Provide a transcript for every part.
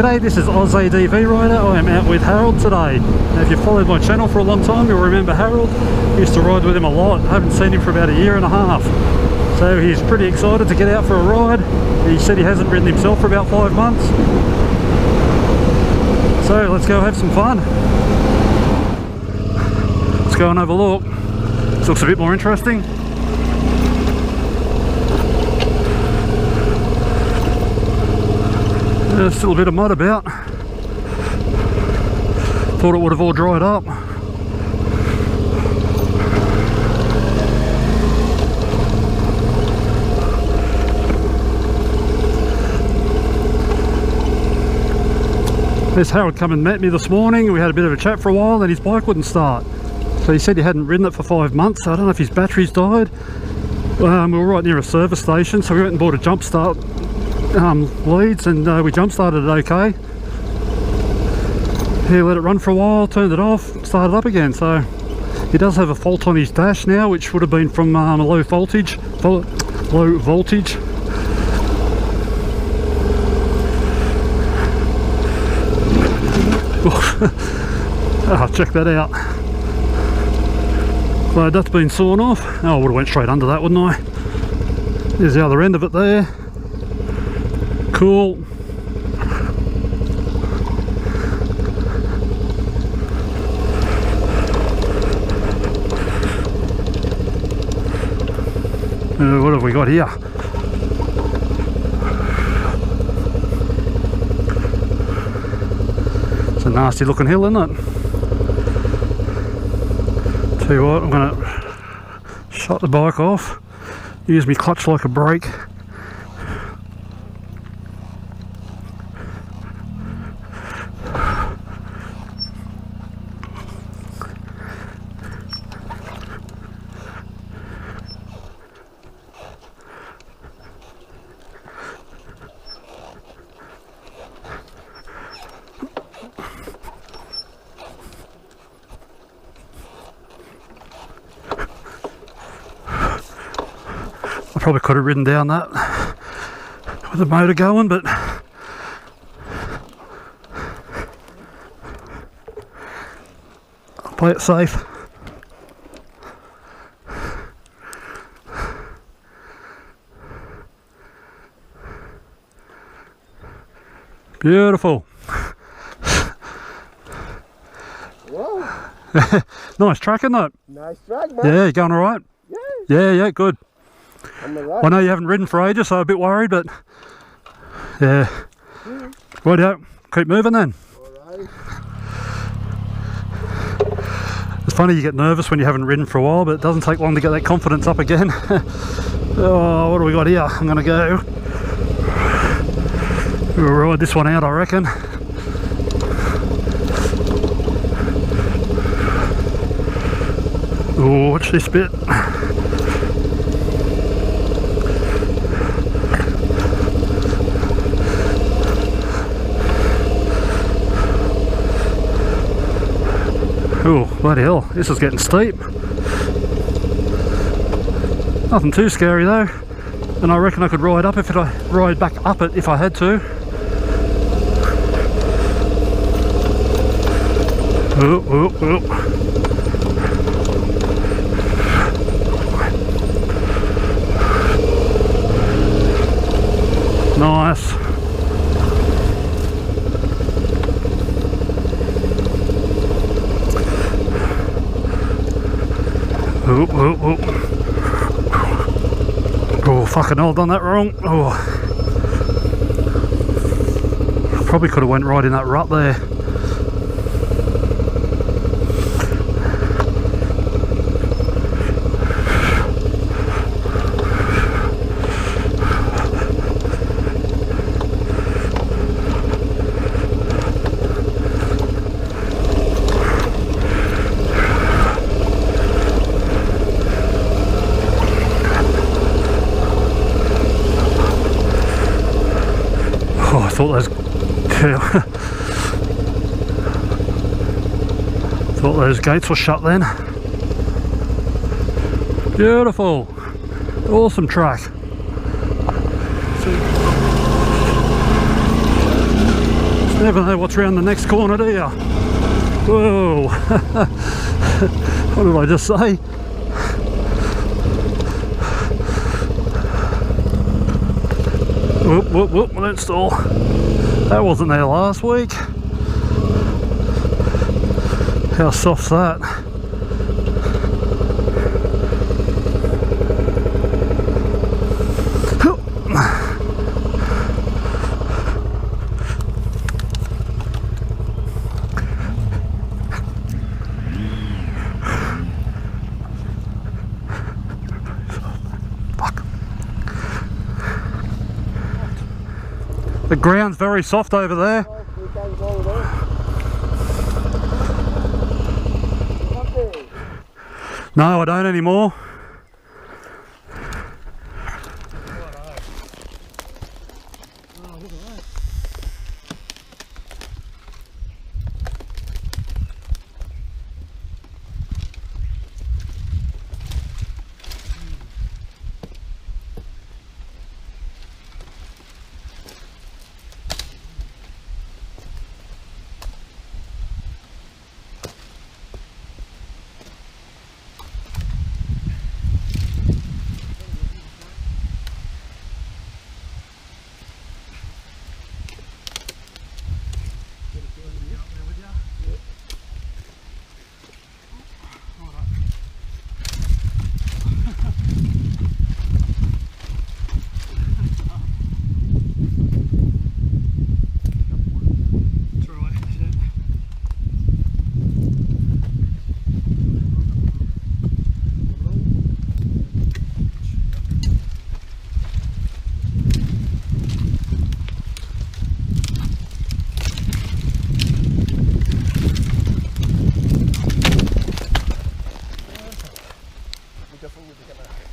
G'day, this is Oz ADV Rider. I am out with Harold today. Now, if you've followed my channel for a long time, you'll remember Harold. I used to ride with him a lot. I haven't seen him for about a year and a half. So he's pretty excited to get out for a ride. He said he hasn't ridden himself for about 5 months. So let's go have some fun. Let's go and have a look. This looks a bit more interesting. There's still a bit of mud about. Thought it would have all dried up. There's Harold come and met me this morning. We had a bit of a chat for a while and his bike wouldn't start. So he said he hadn't ridden it for 5 months. So I don't know if his battery's died. We were right near a service station, so we went and bought a jump start leads, and we jump started it okay. He let it run for a while, turned it off, started up again. So he does have a fault on his dash now, which would have been from a low voltage. Oh, check that out. So that's been sawn off. Oh, I would have went straight under that, wouldn't I? There's the other end of it there. Cool. What have we got here? It's a nasty looking hill, isn't it? Tell you what, I'm going to shut the bike off, use my clutch like a brake. I probably could have ridden down that with the motor going, but I'll play it safe. Beautiful. Whoa. Nice track, isn't it? Nice track, man. Yeah, you going alright? Yeah, good. Right. I know you haven't ridden for ages, so I'm a bit worried, but yeah. Righto, keep moving then. Alright. It's funny, you get nervous when you haven't ridden for a while, but it doesn't take long to get that confidence up again. Oh, what do we got here? I'm going to go. We'll ride this one out, I reckon. Oh, watch this bit. Oh, bloody hell, this is getting steep. Nothing too scary though, and I reckon I could ride back up it if I had to. Oh. Nice. Oh, fucking hell, done that wrong. Oh, probably could have went right in that rut there. Thought those gates were shut then. Beautiful, awesome track. Never know what's around the next corner, do you? Whoa! What did I just say? Whoop, whoop, whoop, don't stall. That wasn't there last week. How soft's that? The ground's very soft over there. No, I don't anymore.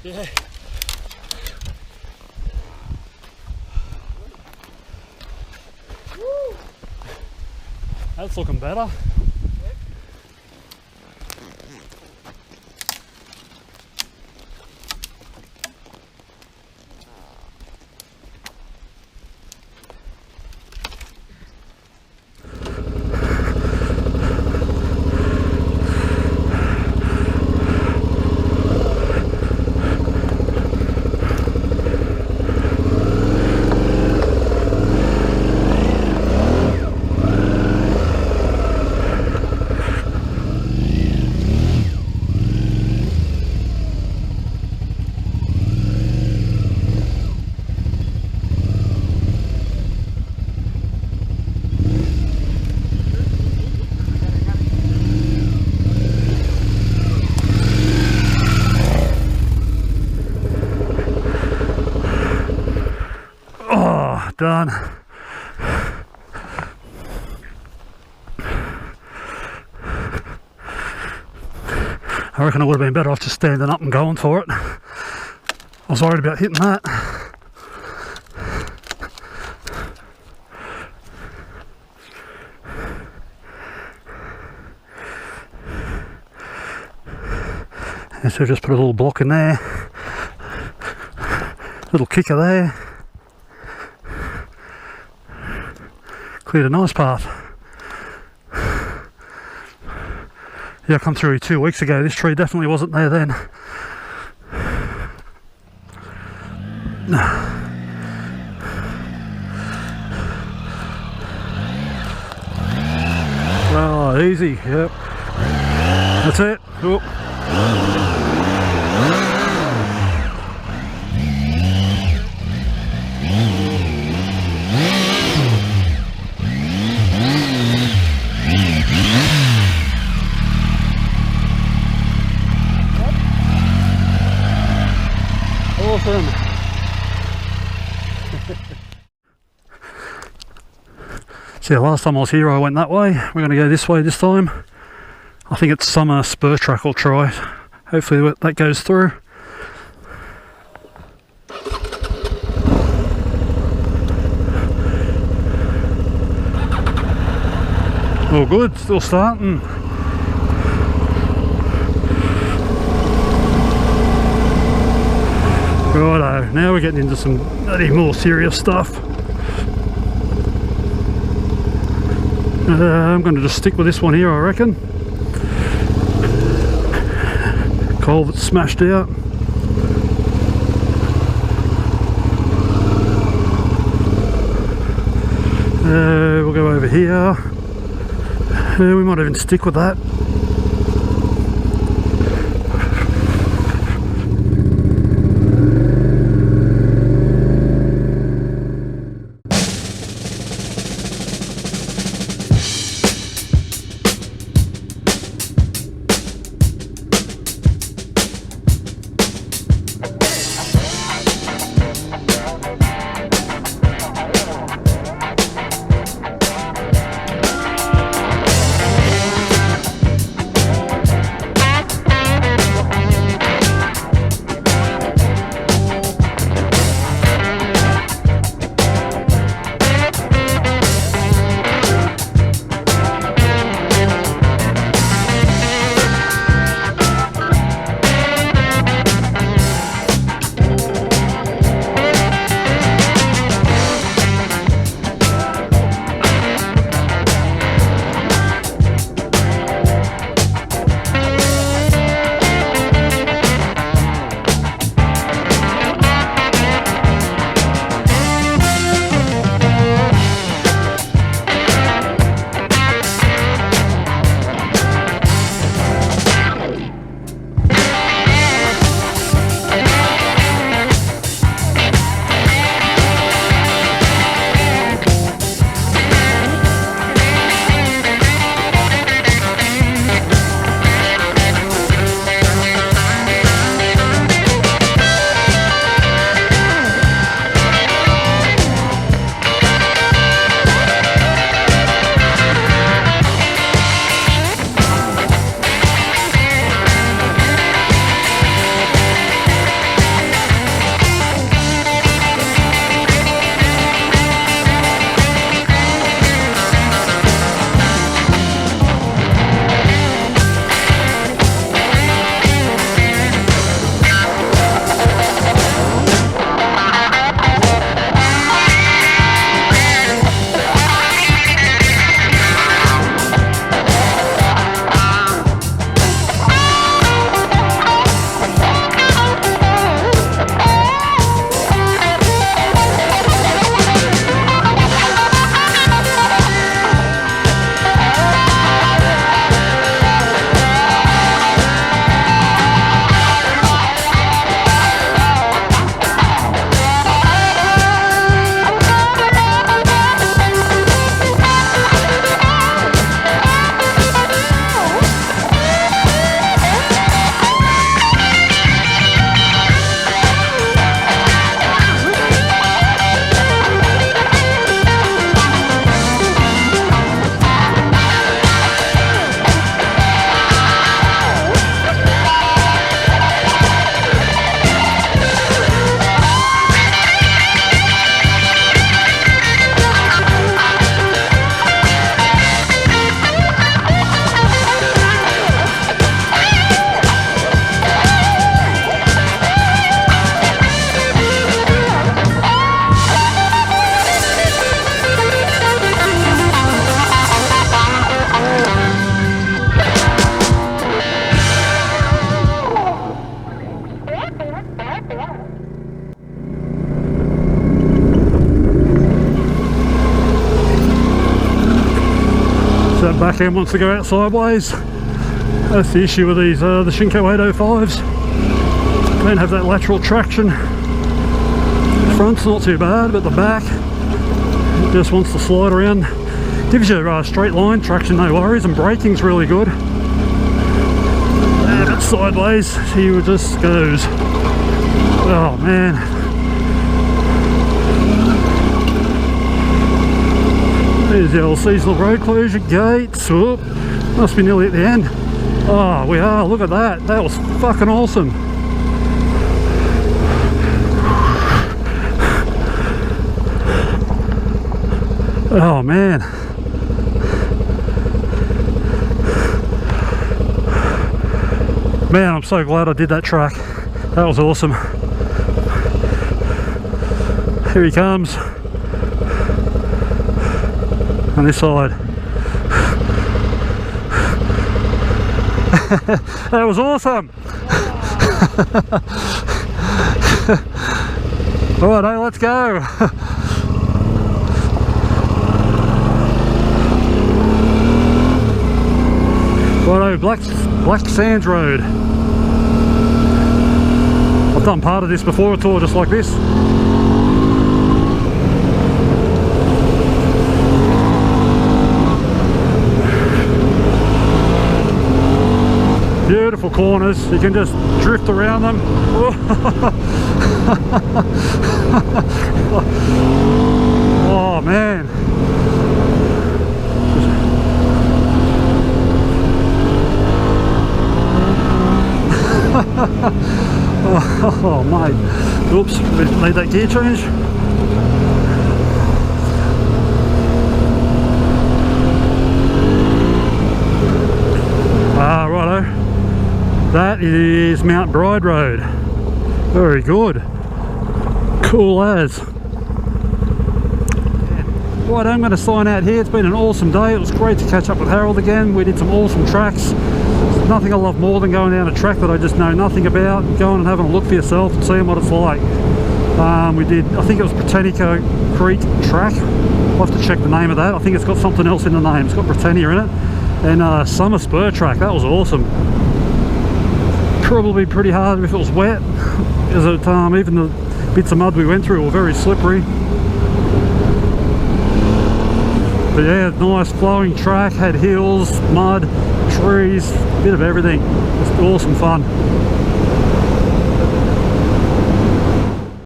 Yeah. Woo. That's looking better. Done. I reckon I would have been better off just standing up and going for it. I was worried about hitting that. And so just put a little block in there, little kicker there. Cleared a nice path. Yeah, I come through here 2 weeks ago. This tree definitely wasn't there then. Oh, easy. Yep. That's it. Oh. So yeah, last time I was here I went that way. We're going to go this way this time. I think it's summer Spur track I'll try. Hopefully that goes through. All good, still starting. Righto, now we're getting into some bloody more serious stuff. I'm going to just stick with this one here, I reckon. Culvert's smashed out. We'll go over here. We might even stick with that. that back end wants to go out sideways. That's the issue with these, the Shinko 805s. Don't have that lateral traction. Front's not too bad, but the back it just wants to slide around. Gives you a straight line traction, no worries, and braking's really good. Yeah, but sideways, he just goes. Oh man. There's the old seasonal road closure gates. Whoop. Must be nearly at the end. Oh, we are. Look at that. That was fucking awesome. Oh man. Man, I'm so glad I did that track. That was awesome. Here he comes. On this side. That was awesome. Alright, hey, let's go. Righto, Black Sands Road. I've done part of this before, a tour just like this. Beautiful corners, you can just drift around them. Oh man. Oh mate, oops, made that gear change. Righto, that is Mount Bride Road. Very good, cool as. Right, I'm going to sign out here. It's been an awesome day. It was great to catch up with Harold again. We did some awesome tracks. There's nothing I love more than going down a track that I just know nothing about, going and having a look for yourself and seeing what it's like. We did, I think it was Britannia Creek track. I'll have to check the name of that. I think it's got something else in the name. It's got Britannia in it. And Summer Spur track, that was awesome. Probably pretty hard if it was wet, because even the bits of mud we went through were very slippery. But yeah, nice flowing track, had hills, mud, trees, bit of everything. Just awesome fun.